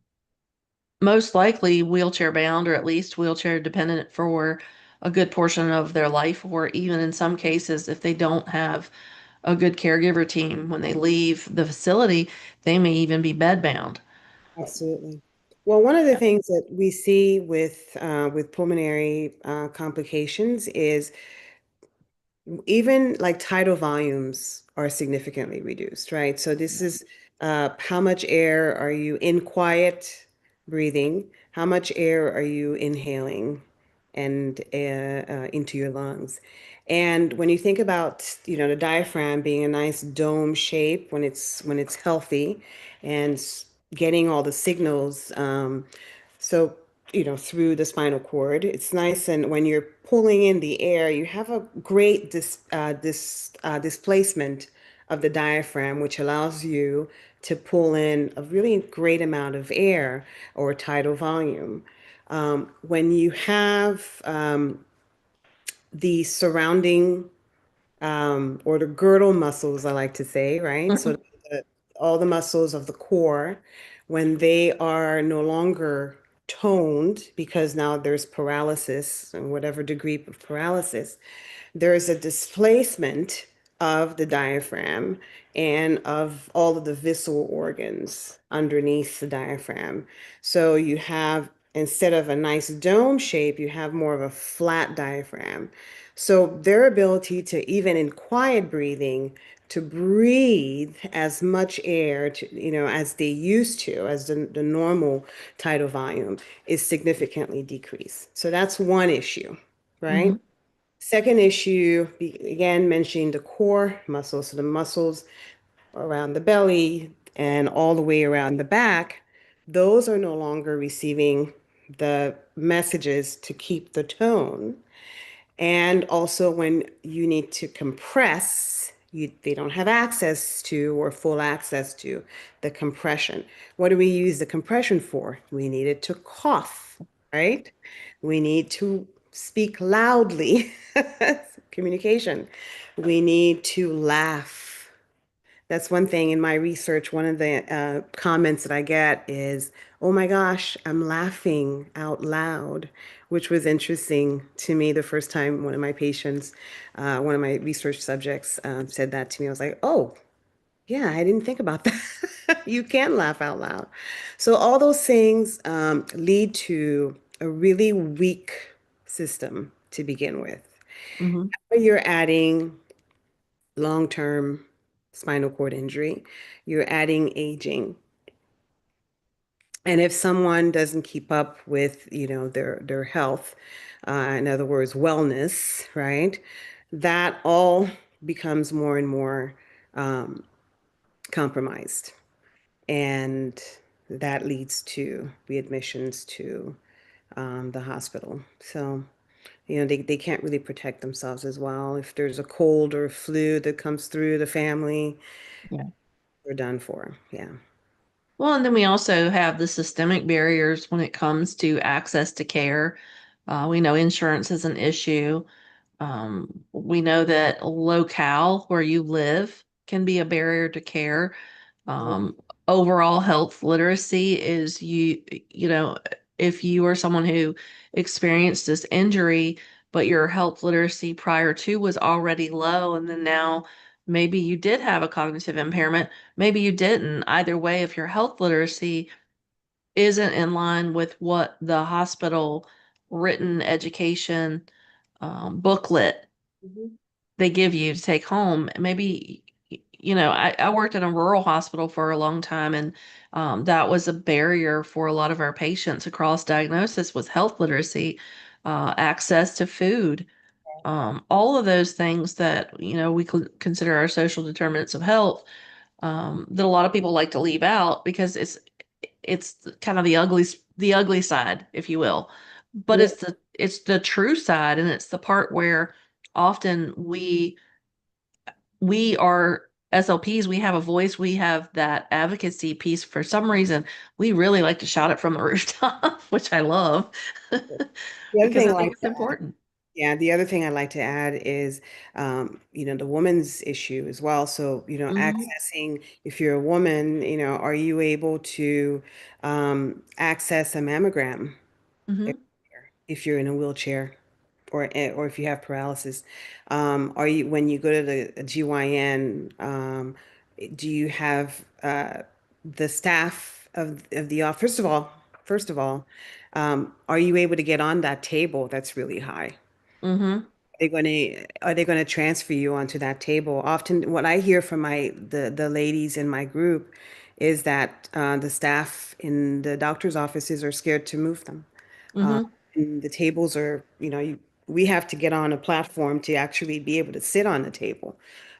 most likely wheelchair bound or at least wheelchair dependent for a good portion of their life, or even in some cases, if they don't have a good caregiver team when they leave the facility, they may even be bedbound. Absolutely. Well, one of the things that we see with pulmonary complications is even like tidal volumes are significantly reduced, right? So this is how much air are you in quiet breathing? How much air are you inhaling and into your lungs? And when you think about, the diaphragm being a nice dome shape when it's healthy and getting all the signals, so, through the spinal cord, it's nice. And when you're pulling in the air, you have a great displacement of the diaphragm, which allows you to pull in a really great amount of air or tidal volume. When you have the surrounding or the girdle muscles, I like to say, right? So the, all the muscles of the core, when they are no longer toned because now there's paralysis and whatever degree of paralysis, there's a displacement of the diaphragm and of all of the visceral organs underneath the diaphragm. So you have, instead of a nice dome shape, you have more of a flat diaphragm. So their ability to, even in quiet breathing, to breathe as much air to, as they used to, as the normal tidal volume, is significantly decreased. So that's one issue, right? Mm-hmm. Second issue, again, mentioning the core muscles, so the muscles around the belly and all the way around the back, those are no longer receiving the messages to keep the tone. And also when you need to compress, they don't have access to or full access to the compression. What do we use the compression for? We need it to cough, right? We need to speak loudly, communication. We need to laugh. That's one thing in my research. One of the comments that I get is, "Oh my gosh, I'm laughing out loud," which was interesting to me the first time one of my patients, one of my research subjects, said that to me. I was like, "Oh, yeah, I didn't think about that." You can laugh out loud. So all those things lead to a really weak system to begin with. Mm-hmm. You're adding long-term spinal cord injury, you're adding aging. And if someone doesn't keep up with, their health, in other words, wellness, right, that all becomes more and more um, compromised. And that leads to readmissions to the hospital. So, they can't really protect themselves as well. If there's a cold or flu that comes through the family, Yeah. we're done for. Yeah. Well, and then we also have the systemic barriers when it comes to access to care. We know insurance is an issue. We know that locale where you live can be a barrier to care. Um, Overall health literacy is if you are someone who experienced this injury, but your health literacy prior to was already low, and then now maybe you did have a cognitive impairment, maybe you didn't. Either way, if your health literacy isn't in line with what the hospital written education booklet Mhm. they give you to take home. Maybe, I worked in a rural hospital for a long time, and that was a barrier for a lot of our patients across diagnosis was health literacy, access to food, all of those things that, we consider our social determinants of health, that a lot of people like to leave out because it's kind of the ugly side, if you will. But Yeah. it's the true side, and it's the part where often we are SLPs, we have a voice, we have that advocacy piece. For some reason, we really like to shout it from the rooftop, which I love The other because thing I I think like it's to important. Yeah, the other thing I'd like to add is, the woman's issue as well. So, Hmm. accessing, if you're a woman, are you able to access a mammogram Hmm. if you're in a wheelchair or if you have paralysis? Are you, when you go to the GYN, do you have the staff of the office? First of all, are you able to get on that table that's really high? Hmm. Are they going to transfer you onto that table? Often, what I hear from the ladies in my group is that the staff in the doctor's offices are scared to move them. Uh, Hmm. and the tables are, we have to get on a platform to actually be able to sit on the table,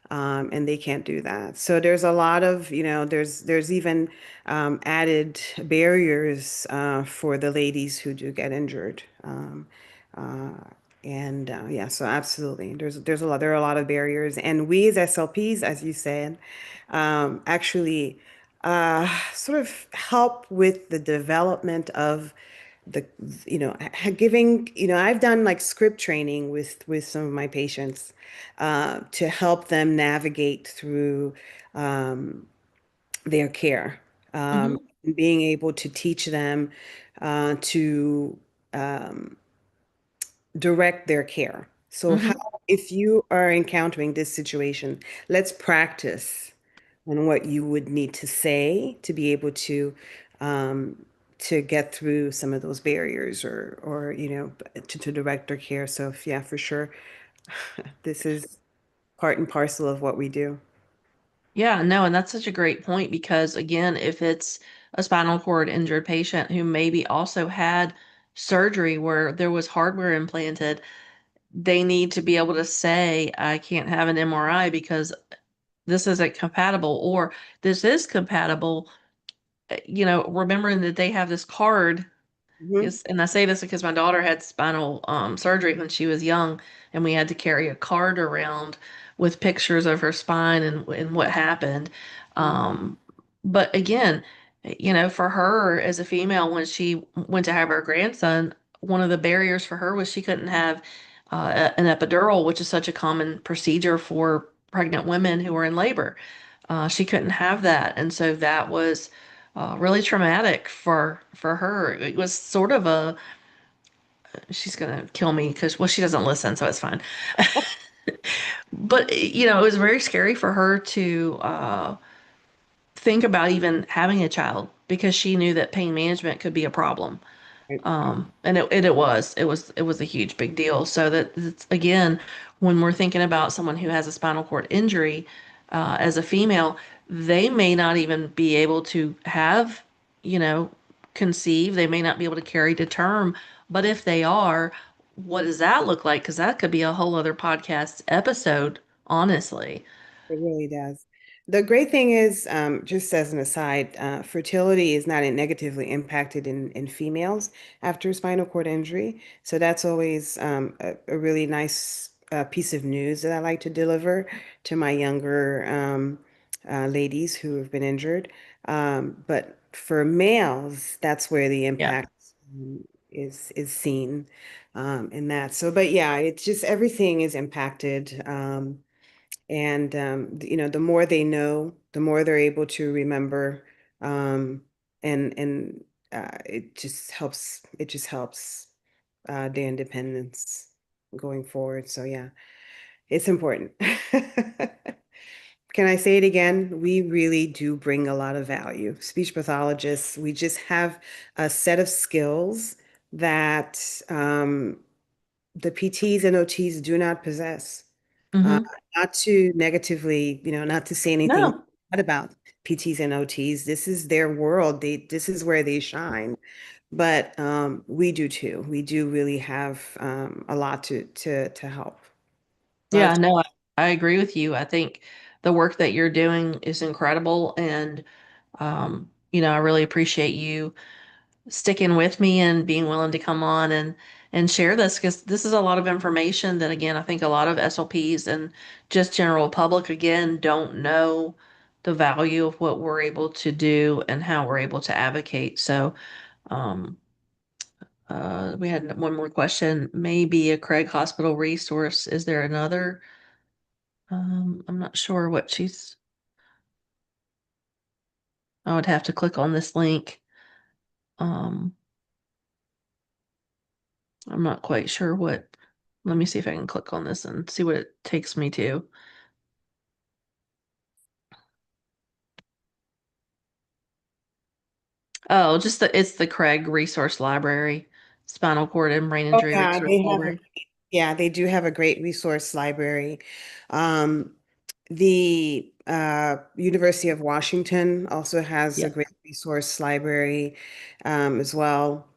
and they can't do that. So there's a lot of, there's even added barriers for the ladies who do get injured. Uh, and yeah, so absolutely, there are a lot of barriers, and we as SLPs, as you said, actually. sort of help with the development of the, giving, I've done like script training with some of my patients to help them navigate through their care, Hmm. being able to teach them to um, direct their care. So how, Hmm. if you are encountering this situation, let's practice on what you would need to say to be able um, to get through some of those barriers or to direct their care. So yeah, for sure, this is part and parcel of what we do. Yeah, no, and that's such a great point because again, if it's a spinal cord injured patient who maybe also had surgery where there was hardware implanted, they need to be able to say, I can't have an MRI because this isn't compatible, or this is compatible, remembering that they have this card. Mhm. Yes, and I say this because my daughter had spinal surgery when she was young, and we had to carry a card around with pictures of her spine and what happened. Um, but again, for her as a female, when she went to have her grandson, one of the barriers for her was she couldn't have an epidural, which is such a common procedure for pregnant women who are in labor. She couldn't have that, and so that was really traumatic for her. It was sort of a she's gonna kill me because well she doesn't listen, so it's fine. But it was very scary for her to think about even having a child because she knew that pain management could be a problem. Right. And it was a huge big deal. So that it's, again, when we're thinking about someone who has a spinal cord injury, as a female, they may not even be able to have, you know, conceive. They may not be able to carry to term. But if they are, what does that look like? Because that could be a whole other podcast episode, honestly. It really does. The great thing is, just as an aside, fertility is not negatively impacted in females after spinal cord injury. So that's always a really nice piece of news that I like to deliver to my younger ladies who have been injured. But for males, that's where the Yeah. impact is seen in that. So, but yeah, it's just everything is impacted. And the more they know, the more they're able to remember, um, and it just helps their independence going forward. So yeah, it's important. Can I say it again? We really do bring a lot of value. Speech pathologists, we just have a set of skills that the PTs and OTs do not possess. Uh, Hmm. not to negatively, not to say anything No. bad about PTs and OTs. This is their world. This is where they shine. But we do too. We do really have a lot to help. A lot Yeah, of, no, I agree with you. I think the work that you're doing is incredible. And, I really appreciate you sticking with me and being willing to come on and share this because this is a lot of information that, again, I think a lot of SLPs and just general public, again, don't know the value of what we're able to do and how we're able to advocate. So, um, we had one more question. Maybe a Craig Hospital resource. Is there another? I'm not sure what she's. I would have to click on this link. Um, I'm not quite sure what. Let me see if I can click on this and see what it takes me to. Oh, it's the Craig Resource Library, Spinal Cord and Brain oh Injury yeah, Resource Library. they do have a great resource library. Um, the University of Washington also has a Yeah. great resource library as well.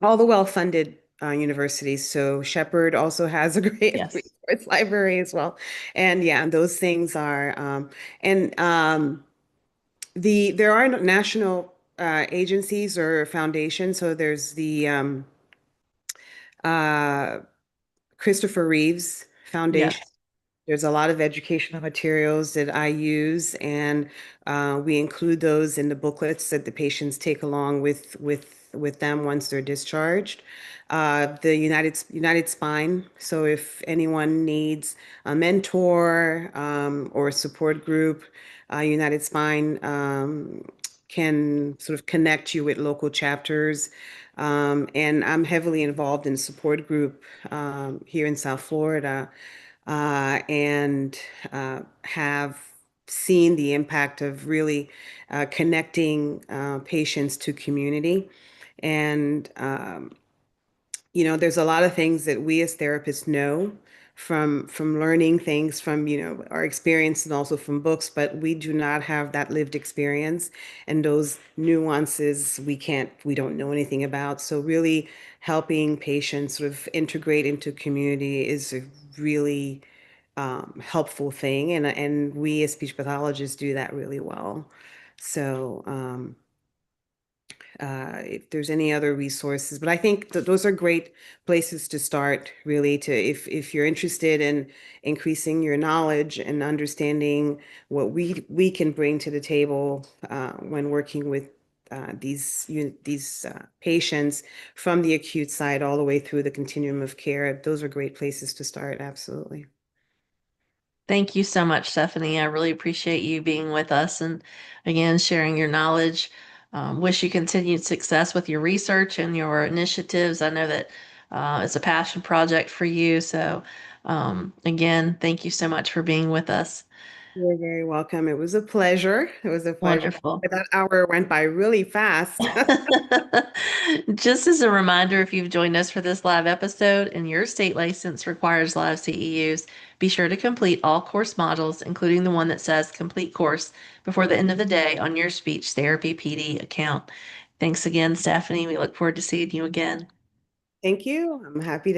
All the well-funded universities. So Shepherd also has a great Yes. resource library as well. And yeah, those things are and there are national agencies or foundations. So there's the uh, Christopher Reeves Foundation. Yes. There's a lot of educational materials that I use, and we include those in the booklets that the patients take along with them once they're discharged. The United Spine. So if anyone needs a mentor or a support group, United Spine can sort of connect you with local chapters. And I'm heavily involved in support group here in South Florida, and have seen the impact of really connecting patients to community. And there's a lot of things that we as therapists know from learning things from, our experience and also from books, but we do not have that lived experience, and those nuances we don't know anything about. So really helping patients sort of integrate into community is a really helpful thing, and we as speech pathologists do that really well. So if there's any other resources, but I think th those are great places to start, really, to if you're interested in increasing your knowledge and understanding what we can bring to the table when working with these patients from the acute side all the way through the continuum of care. Those are great places to start, absolutely. Thank you so much, Stephanie. I really appreciate you being with us and again sharing your knowledge. Wish you continued success with your research and your initiatives. I know that it's a passion project for you. So, again, thank you so much for being with us. You're very welcome. It was a pleasure. It was a pleasure. Wonderful. That hour went by really fast. Just as a reminder, if you've joined us for this live episode and your state license requires live CEUs, be sure to complete all course modules, including the one that says complete course, before the end of the day on your Speech Therapy PD account. Thanks again, Stephanie. We look forward to seeing you again. Thank you. I'm happy to.